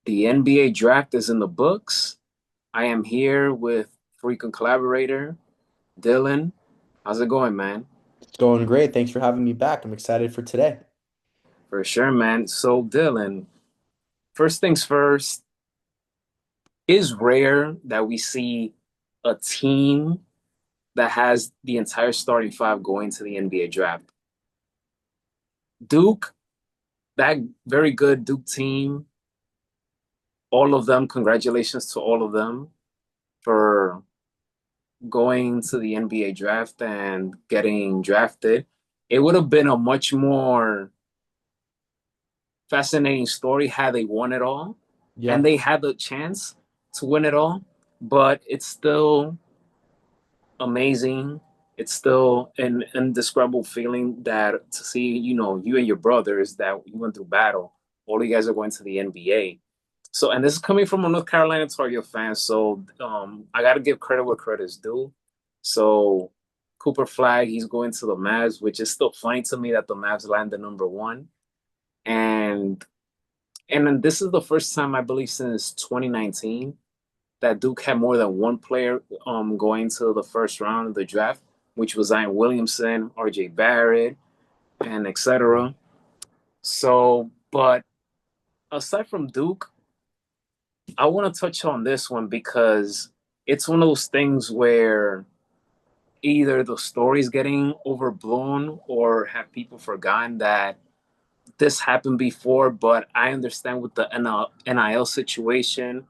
The NBA draft is in the books. I am here with frequent collaborator Dylan. How's it going, man? It's going great. Thanks for having me back. I'm excited for today. For sure, man. So, Dylan, first things first, is rare that we see a team that has the entire starting five going to the NBA draft. Duke, that very good Duke team, all of them, congratulations to all of them for going to the NBA draft and getting drafted. It would have been a much more fascinating story had they won it all and Yeah. they had the chance to win it all, but it's still amazing. It's still an indescribable feeling that to see, you and your brothers that you went through battle, all you guys are going to the NBA. So, and this is coming from a North Carolina Tar Heel fan. So, I got to give credit where credit's due. So, Cooper Flag, he's going to the Mavs, which is still funny to me that the Mavs landed number one. And and then this is the first time I believe since 2019 that Duke had more than one player going to the first round of the draft, which was Zion Williamson, RJ Barrett, and etc. So, but aside from Duke, I want to touch on this one because it's one of those things where either the story's getting overblown or have people forgotten that this happened before, but I understand with the NIL situation,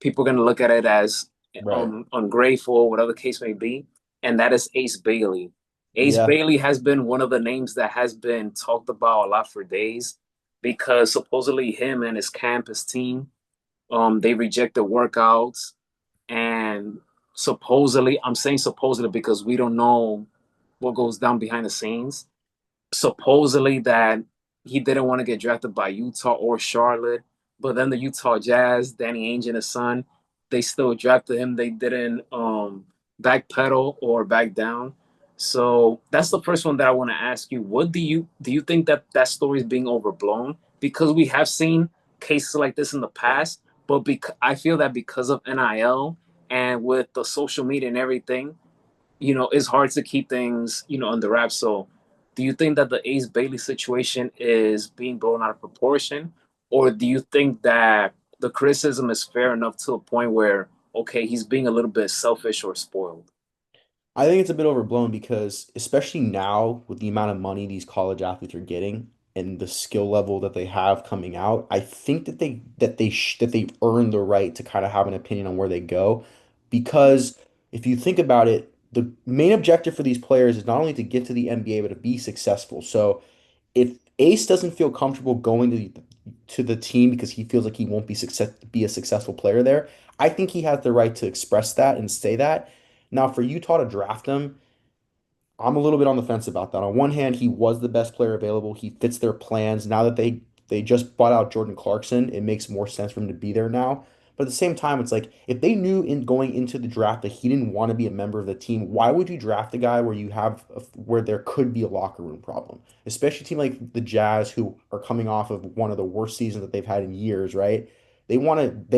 people are going to look at it as Right. ungrateful, whatever the case may be. And that is Ace Bailey. Ace Yeah. Bailey has been one of the names that has been talked about a lot for days because supposedly him and his campus team, they rejected workouts and supposedly, I'm saying supposedly because we don't know what goes down behind the scenes supposedly that he didn't want to get drafted by Utah or Charlotte, but then the Utah Jazz, Danny Ainge and his son, they still drafted him. They didn't backpedal or back down. So that's the first one that I want to ask you. What do you think that that story is being overblown? Because we have seen cases like this in the past, but I feel that because of NIL and with the social media and everything, it's hard to keep things, under wraps. So, do you think that the Ace Bailey situation is being blown out of proportion, or do you think that the criticism is fair enough to a point where, okay, he's being a little bit selfish or spoiled? I think it's a bit overblown because especially now with the amount of money these college athletes are getting and the skill level that they have coming out, I think that they've earned the right to kind of have an opinion on where they go because if you think about it, the main objective for these players is not only to get to the NBA but to be successful. So if Ace doesn't feel comfortable going to the team because he feels like he won't be a successful player there, I think he has the right to express that and say that. Now, for Utah to draft him, I'm a little bit on the fence about that. On one hand, he was the best player available. He fits their plans. Now that they just bought out Jordan Clarkson, it makes more sense for him to be there now. But at the same time, it's like if they knew in going into the draft that he didn't want to be a member of the team, why would you draft a guy where there could be a locker room problem? Especially a team like the Jazz, who are coming off of one of the worst seasons that they've had in years, right? They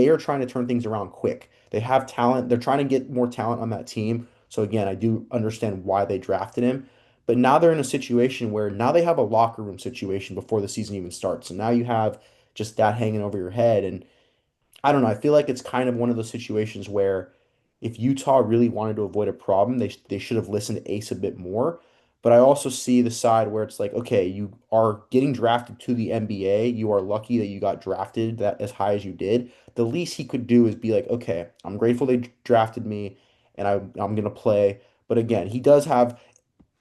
are trying to turn things around quick. They have talent. They're trying to get more talent on that team. So again, I do understand why they drafted him. But now they're in a situation where now they have a locker room situation before the season even starts. And now you have just that hanging over your head. And I don't know. I feel like it's kind of one of those situations where if Utah really wanted to avoid a problem, they should have listened to Ace a bit more. But I also see the side where it's like, okay, you are getting drafted to the NBA. You are lucky that you got drafted that as high as you did. The least he could do is be like, okay, I'm grateful they drafted me, and I'm gonna play. But again, he does have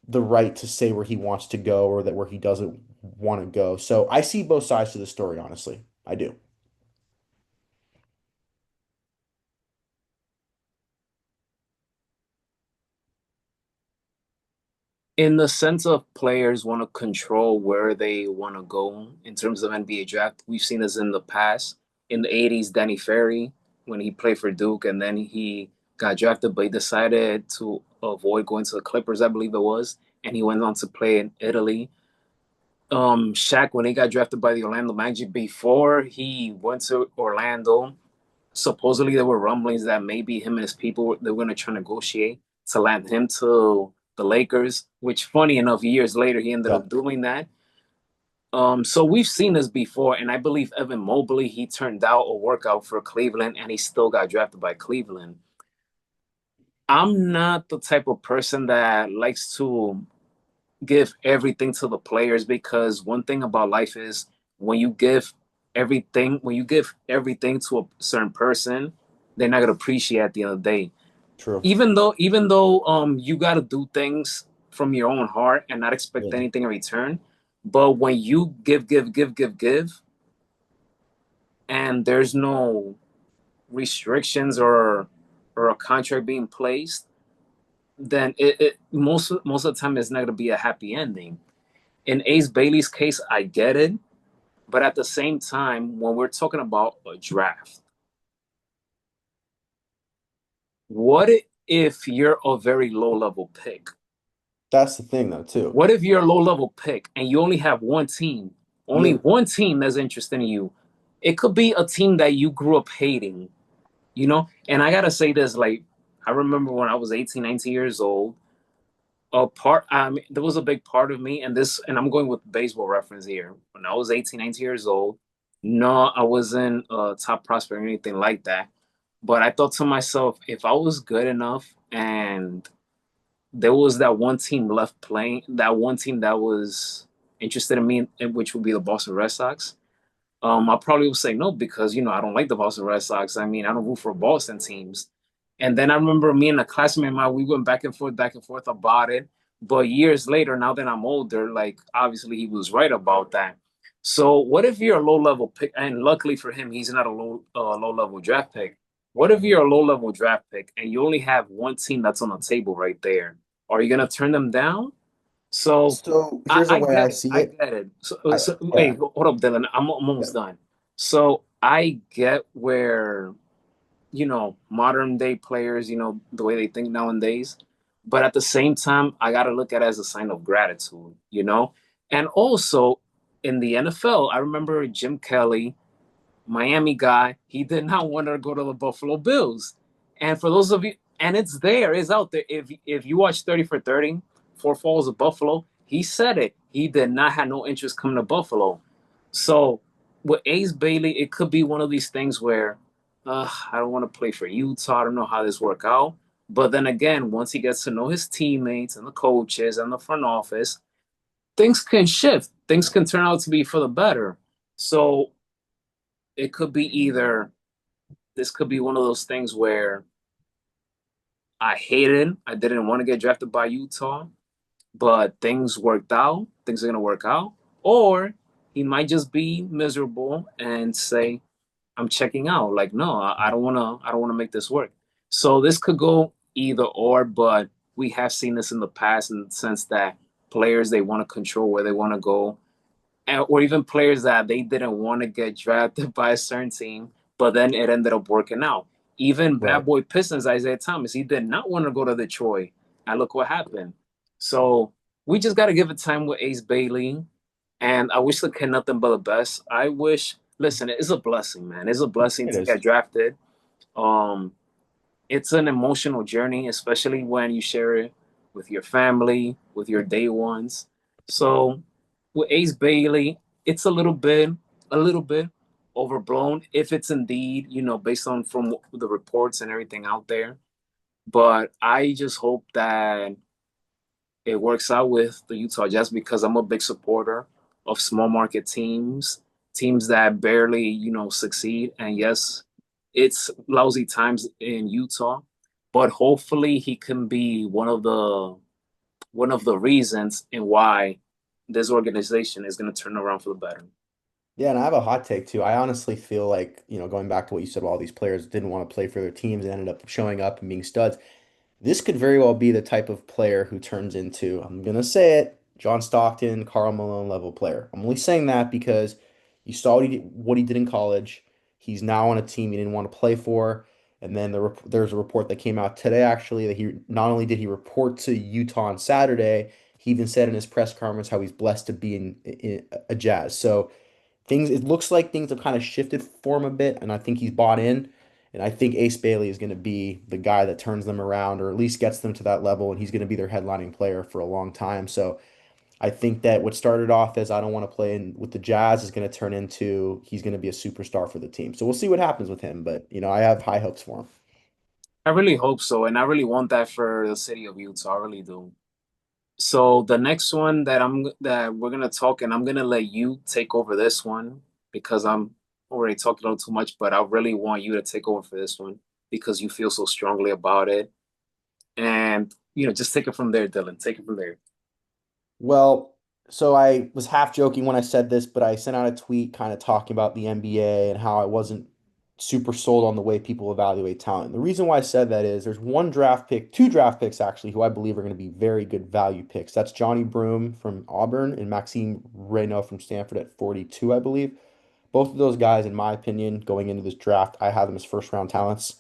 the right to say where he wants to go or that where he doesn't want to go. So I see both sides to the story, honestly. I do. In the sense of players want to control where they want to go in terms of NBA draft, we've seen this in the past. In the 80s, Danny Ferry, when he played for Duke and then he got drafted, but he decided to avoid going to the Clippers, I believe it was, and he went on to play in Italy. Shaq when he got drafted by the Orlando Magic before he went to Orlando. Supposedly there were rumblings that maybe him and his people they were going to try to negotiate to land him to the Lakers. Which, funny enough, years later he ended Yeah, up doing that. So we've seen this before, and I believe Evan Mobley he turned out a workout for Cleveland, and he still got drafted by Cleveland. I'm not the type of person that likes to give everything to the players because one thing about life is when you give everything to a certain person, they're not gonna appreciate at the end of the day. true. Even though you gotta do things from your own heart and not expect Yeah. anything in return. But when you give, and there's no restrictions or a contract being placed, then it most of the time it's not gonna be a happy ending. In Ace Bailey's case, I get it. But at the same time, when we're talking about a draft, what if you're a very low level pick? That's the thing though, too. What if you're a low level pick and you only have only You one team that's interested in you? It could be a team that you grew up hating, you know? And I gotta say this, like, I remember when I was 18, 19 years old, there was a big part of me, and I'm going with baseball reference here. When I was 18, 19 years old, no, I wasn't a top prospect or anything like that. But I thought to myself, if I was good enough and there was that one team left playing, that one team that was interested in me, which would be the Boston Red Sox, I probably would say no because I don't like the Boston Red Sox. I mean, I don't root for Boston teams. And then I remember me and a classmate of mine, we went back and forth about it. But years later, now that I'm older, like obviously he was right about that. So what if you're a low level pick? And luckily for him, he's not a low level draft pick. What if you're a low level draft pick and you only have one team that's on the table right there? Are you gonna turn them down? So So I, here's the I way I get it. see I it. get it. I So yeah, wait, hold up, Dylan. I'm yeah. almost done. So I get where, modern day players, the way they think nowadays. But at the same time, I got to look at it as a sign of gratitude. And also in the NFL, I remember Jim Kelly, Miami guy, he did not want to go to the Buffalo Bills. And for those of you, and it's out there. If you watch 30 for 30, Four Falls of Buffalo, he said it. He did not have no interest coming to Buffalo. So with Ace Bailey, it could be one of these things where I don't want to play for Utah. I don't know how this work out. But then again, once he gets to know his teammates and the coaches and the front office, things can shift. Things can turn out to be for the better. So it could be either this could be one of those things where I hated, I didn't want to get drafted by Utah, but things worked out. Things are gonna work out. Or he might just be miserable and say, I'm checking out. Like, no, I don't wanna make this work. So this could go either or, but we have seen this in the past in the sense that players they want to control where they want to go, or even players that they didn't want to get drafted by a certain team, but then it ended up working out. Even Right. Bad Boy Pistons, Isaiah Thomas, he did not want to go to Detroit. And look what happened. So we just got to give it time with Ace Bailey. And I wish the kid nothing but the best. Listen, it's a blessing, man. It's a blessing It to is. get drafted. Um, it's an emotional journey, especially when you share it with your family, with your day ones. So with Ace Bailey, it's a little bit overblown if it's indeed, based on from the reports and everything out there. But I just hope that it works out with the Utah Jazz because I'm a big supporter of small market teams, teams that barely, succeed. And yes, it's lousy times in Utah, but hopefully he can be one of the reasons in why this organization is going to turn around for the better. Yeah, and I have a hot take too. I honestly feel like, going back to what you said, all these players didn't want to play for their teams and ended up showing up and being studs. This could very well be the type of player who turns into, I'm gonna say it, John Stockton, Karl Malone level player. I'm only saying that because you saw what he did in college. He's now on a team he didn't want to play for. And then there's a report that came out today actually that he not only did he report to Utah on Saturday, He even said in his press conference how he's blessed to be in a Jazz. So it looks like things have kind of shifted for him a bit, and I think he's bought in. And I think Ace Bailey is going to be the guy that turns them around or at least gets them to that level, and he's going to be their headlining player for a long time. So I think that what started off as I don't want to play with the Jazz is going to turn into he's going to be a superstar for the team. So we'll see what happens with him, but I have high hopes for him. I really hope so, and I really want that for the city of Utah. I really do. So the next one that we're gonna talk, and I'm gonna let you take over this one because I'm already talking a little too much, but I really want you to take over for this one because you feel so strongly about it. And just take it from there, Dylan. Take it from there. Well, so I was half joking when I said this, but I sent out a tweet kind of talking about the NBA and how I wasn't super sold on the way people evaluate talent. The reason why I said that is there's one draft pick, two draft picks actually, who I believe are going to be very good value picks. That's Johnny Broome from Auburn and Maxime Reynaud from Stanford at 42, I believe. Both of those guys, in my opinion, going into this draft, I have them as first round talents.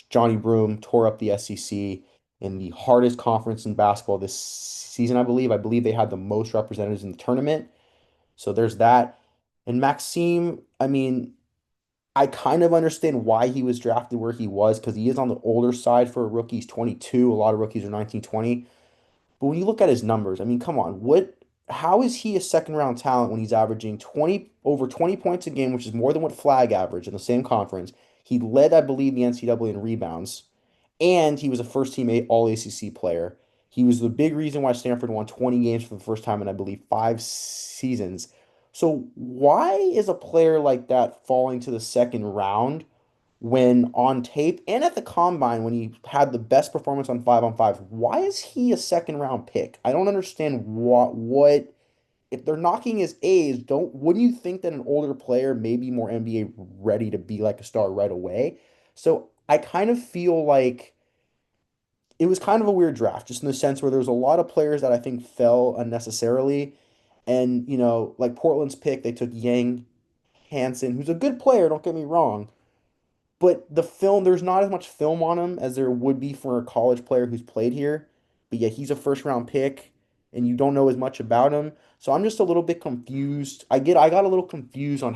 Johnny Broome tore up the SEC in the hardest conference in basketball this season, I believe. I believe they had the most representatives in the tournament. So there's that. And Maxime, I mean, I kind of understand why he was drafted where he was because he is on the older side for a rookie. He's 22. A lot of rookies are 19, 20. But when you look at his numbers, I mean, come on, how is he a second round talent when he's averaging 20 over 20 points a game, which is more than what Flag averaged in the same conference? He led, I believe, the NCAA in rebounds, and he was a first team All ACC player. He was the big reason why Stanford won 20 games for the first time in, I believe, 5 seasons. So why is a player like that falling to the second round when on tape and at the combine when he had the best performance on five? Why is he a second round pick? I don't understand what if they're knocking his A's, don't wouldn't you think that an older player may be more NBA ready to be like a star right away? So I kind of feel like it was kind of a weird draft, just in the sense where there was a lot of players that I think fell unnecessarily. And, like Portland's pick, they took Yang Hansen, who's a good player, don't get me wrong, but there's not as much film on him as there would be for a college player who's played here. But yet he's a first round pick and you don't know as much about him. So I'm just a little bit confused. I got a little confused on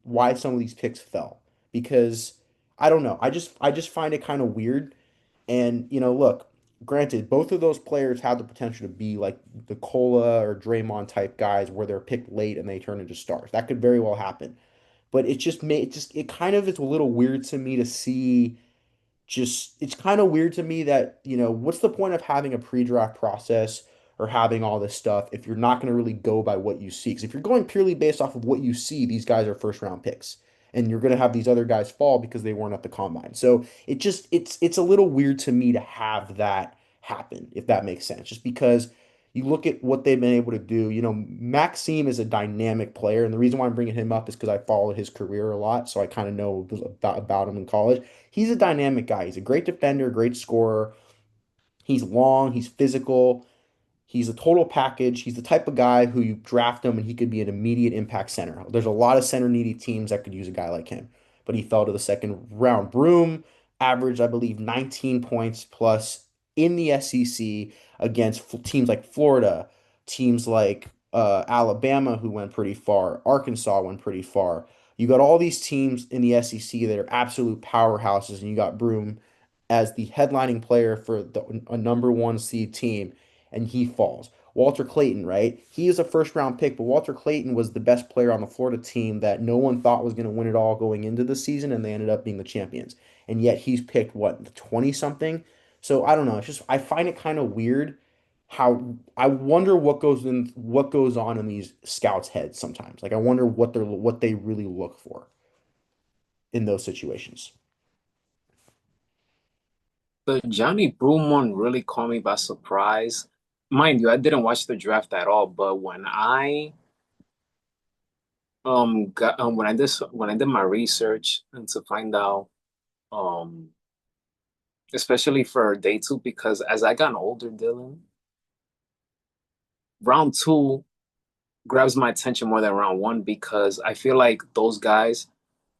why some of these picks fell because I don't know. I just find it kind of weird. And look, granted, both of those players have the potential to be like the Cola or Draymond type guys where they're picked late and they turn into stars. That could very well happen. But it kind of is a little weird to me to see just it's kind of weird to me that, what's the point of having a pre-draft process or having all this stuff if you're not going to really go by what you see? Because if you're going purely based off of what you see, these guys are first round picks. And you're going to have these other guys fall because they weren't at the combine. So it's a little weird to me to have that happen, if that makes sense. Just because you look at what they've been able to do. Maxime is a dynamic player, and the reason why I'm bringing him up is because I followed his career a lot, so I kind of know about him in college. He's a dynamic guy. He's a great defender, great scorer. He's long, he's physical, he's a total package. He's the type of guy who you draft him and he could be an immediate impact center. There's a lot of center needy teams that could use a guy like him, but he fell to the second round. Broome averaged, I believe, 19 points plus in the SEC against teams like Florida, teams like Alabama, who went pretty far, Arkansas went pretty far. You got all these teams in the SEC that are absolute powerhouses, and you got Broome as the headlining player for a number one seed team, and he falls. Walter Clayton, right? He is a first round pick, but Walter Clayton was the best player on the Florida team that no one thought was going to win it all going into the season, and they ended up being the champions. And yet he's picked what, the 20 something? So I don't know. It's just I find it kind of weird how I wonder what goes on in these scouts' heads sometimes. Like I wonder what they really look for in those situations. The Johnny Broome one really caught me by surprise. Mind you, I didn't watch the draft at all, but when I did my research and to find out um especially for day two, because as I got older, Dylan, round two grabs my attention more than round one because I feel like those guys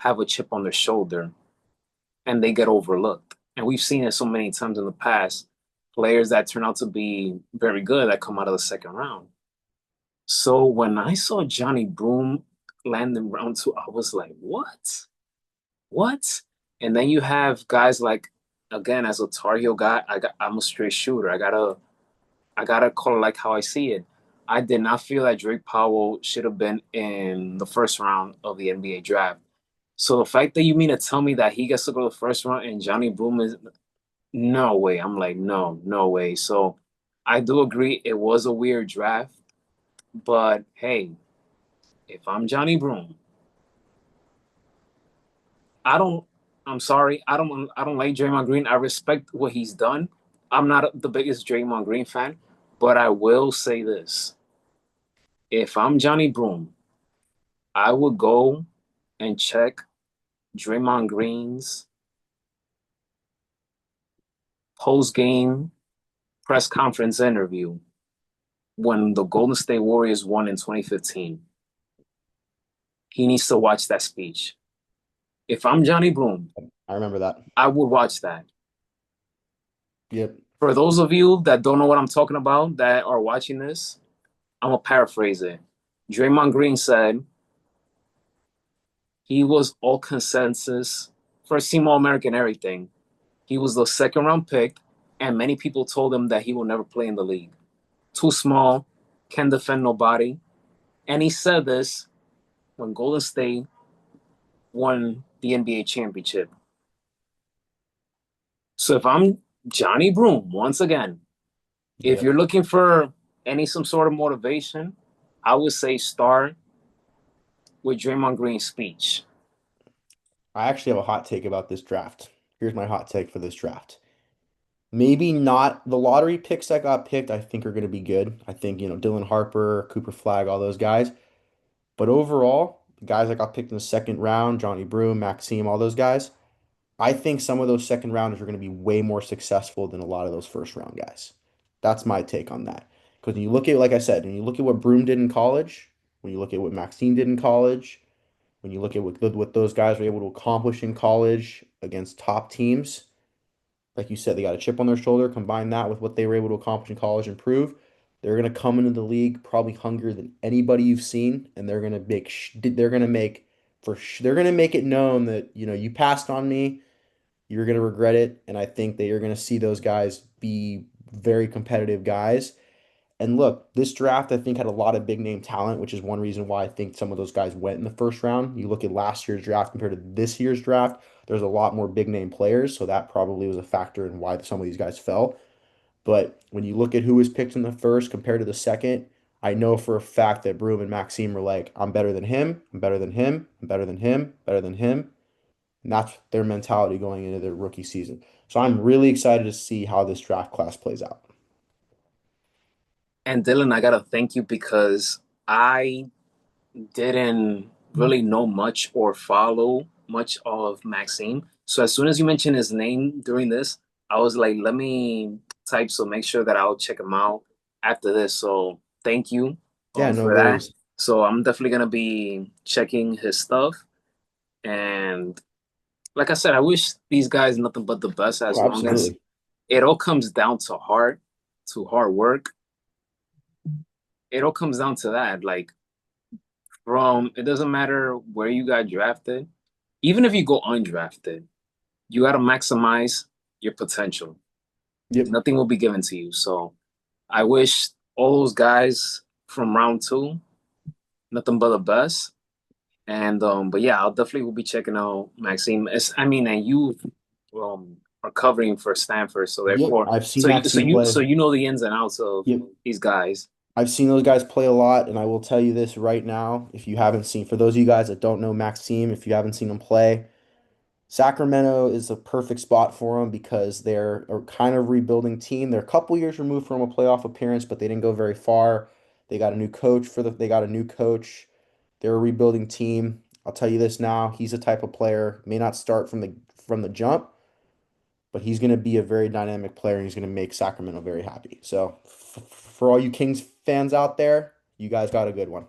have a chip on their shoulder and they get overlooked. And we've seen it so many times in the past. players that turn out to be very good that come out of the second round. So when I saw Johnny Broom land in round two, I was like, what? What? And then you have guys like, again, as a Tar Heel guy, I'm a straight shooter. I gotta call it like how I see it. I did not feel that Drake Powell should have been in the first round of the NBA draft. So the fact that you mean to tell me that he gets to go to the first round and Johnny Broom is no way. I'm like, no, no way. So I do agree it was a weird draft, but hey, if I'm Johnny Broom, I don't. I'm sorry. I don't like Draymond Green. I respect what he's done. I'm not the biggest Draymond Green fan, but I will say this: if I'm Johnny Broom, I would go and check Draymond Green's post-game press conference interview when the Golden State Warriors won in 2015. He needs to watch that speech. If I'm Johnny Broom, I remember that. I would watch that. Yep. For those of you that don't know what I'm talking about that are watching this, I'm gonna paraphrase it. Draymond Green said he was all consensus, first team All American, everything. He was the second round pick, and many people told him that he will never play in the league. Too small, can defend nobody. And he said this when Golden State won the NBA championship. So if I'm Johnny Broom, once again, if Yep. you're looking for some sort of motivation, I would say start with Draymond Green's speech. I actually have a hot take about this draft. Here's my hot take for this draft. Maybe not the lottery picks that got picked, I think are going to be good. I think, Dylan Harper, Cooper Flag, all those guys. But overall, the guys that got picked in the second round, Johnny Broom, Maxime, all those guys, I think some of those second rounders are going to be way more successful than a lot of those first round guys. That's my take on that. Because when you look at, like I said, when you look at what Broom did in college, when you look at what Maxime did in college, when you look at what those guys were able to accomplish in college against top teams, like you said, they got a chip on their shoulder. Combine that with what they were able to accomplish in college and prove, they're going to come into the league probably hungrier than anybody you've seen, and they're going to make it known that you passed on me, you're going to regret it, and I think that you're going to see those guys be very competitive guys. And look, this draft I think had a lot of big name talent, which is one reason why I think some of those guys went in the first round. You look at last year's draft compared to this year's draft, there's a lot more big name players, so that probably was a factor in why some of these guys fell. But when you look at who was picked in the first compared to the second, I know for a fact that Broom and Maxime were like, I'm better than him, I'm better than him, I'm better than him, better than him. And that's their mentality going into their rookie season. So I'm really excited to see how this draft class plays out. And Dylan, I gotta thank you because I didn't really know much or follow much of Maxime. So as soon as you mentioned his name during this, I was like, let me type so make sure that I'll check him out after this. So thank you Yeah, no for that. worries. So I'm definitely gonna be checking his stuff. And like I said, I wish these guys nothing but the best Oh, as long as absolutely. it all comes down to hard work. It all comes down to that. Like from it doesn't matter where you got drafted, even if you go undrafted, you got to maximize your potential. Yep. Nothing will be given to you. So I wish all those guys from round two nothing but the best. And but yeah, I'll definitely will be checking out Maxime. I mean, and you are covering for Stanford, so Yep. therefore, I've seen Maxime play. so you know the ins and outs of Yep. these guys. I've seen those guys play a lot, and I will tell you this right now, if you haven't seen, for those of you guys that don't know Maxime, if you haven't seen him play, Sacramento is a perfect spot for them because they're a kind of rebuilding team. They're a couple years removed from a playoff appearance, but they didn't go very far. They got a new coach. They're a rebuilding team. I'll tell you this now, he's a type of player, may not start from the jump, but he's going to be a very dynamic player and he's going to make Sacramento very happy. So for all you Kings fans out there, you guys got a good one.